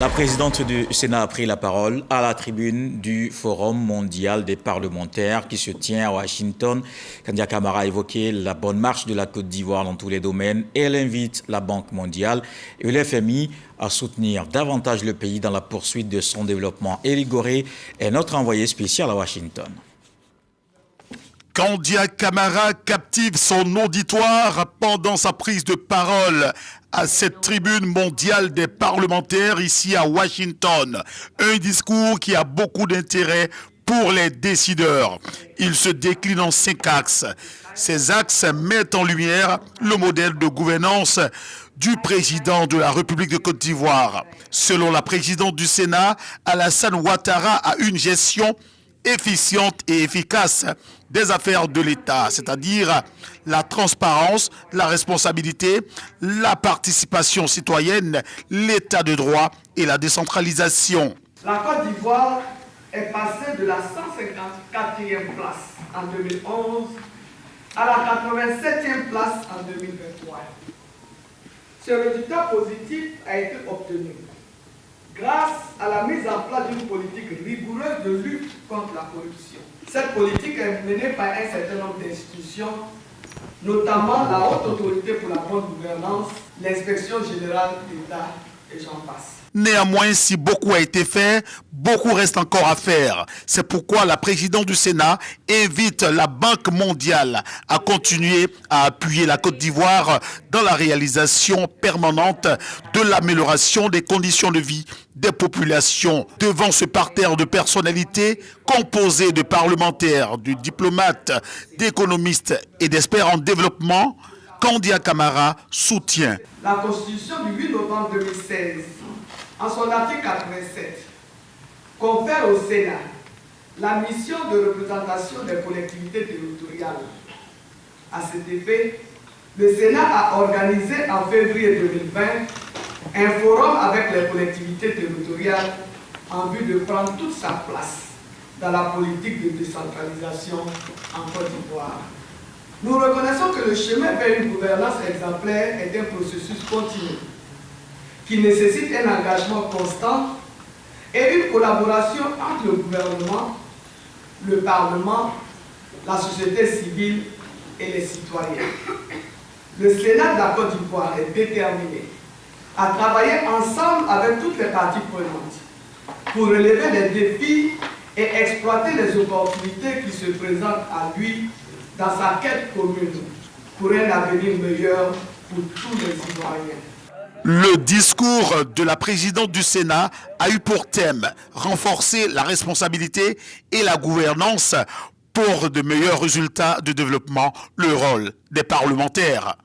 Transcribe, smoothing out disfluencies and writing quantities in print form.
La présidente du Sénat a pris la parole à la tribune du Forum mondial des parlementaires qui se tient à Washington. Kandia Camara a évoqué la bonne marche de la Côte d'Ivoire dans tous les domaines et elle invite la Banque mondiale et le FMI à soutenir davantage le pays dans la poursuite de son développement. Éric Goré est notre envoyé spécial à Washington. Kandia Camara captive son auditoire pendant sa prise de parole à cette tribune mondiale des parlementaires ici à Washington. Un discours qui a beaucoup d'intérêt pour les décideurs. Il se décline en 5 axes. Ces axes mettent en lumière le modèle de gouvernance du président de la République de Côte d'Ivoire. Selon la présidente du Sénat, Alassane Ouattara a une gestion efficiente et efficace des affaires de l'État, c'est-à-dire la transparence, la responsabilité, la participation citoyenne, l'État de droit et la décentralisation. La Côte d'Ivoire est passée de la 154e place en 2011 à la 87e place en 2023. Ce résultat positif a été obtenu grâce à la mise en place d'une politique rigoureuse de lutte contre la corruption. Cette politique est menée par un certain nombre d'institutions, notamment la Haute Autorité pour la bonne gouvernance, l'Inspection générale d'État et j'en passe. Néanmoins, si beaucoup a été fait, beaucoup reste encore à faire. C'est pourquoi la présidente du Sénat invite la Banque mondiale à continuer à appuyer la Côte d'Ivoire dans la réalisation permanente de l'amélioration des conditions de vie des populations. Devant ce parterre de personnalités composé de parlementaires, de diplomates, d'économistes et d'experts en développement, Kandia Camara soutient. La Constitution du 8 novembre 2016, en son article 87, confère au Sénat la mission de représentation des collectivités territoriales. À cet effet, le Sénat a organisé en février 2020 un forum avec les collectivités territoriales en vue de prendre toute sa place dans la politique de décentralisation en Côte d'Ivoire. Nous reconnaissons que le chemin vers une gouvernance exemplaire est un processus continu qui nécessite un engagement constant et une collaboration entre le gouvernement, le Parlement, la société civile et les citoyens. Le Sénat de la Côte d'Ivoire est déterminé à travailler ensemble avec toutes les parties prenantes pour relever les défis et exploiter les opportunités qui se présentent à lui dans sa quête commune pour un avenir meilleur pour tous les Ivoiriens. Le discours de la présidente du Sénat a eu pour thème renforcer la responsabilité et la gouvernance pour de meilleurs résultats de développement, le rôle des parlementaires.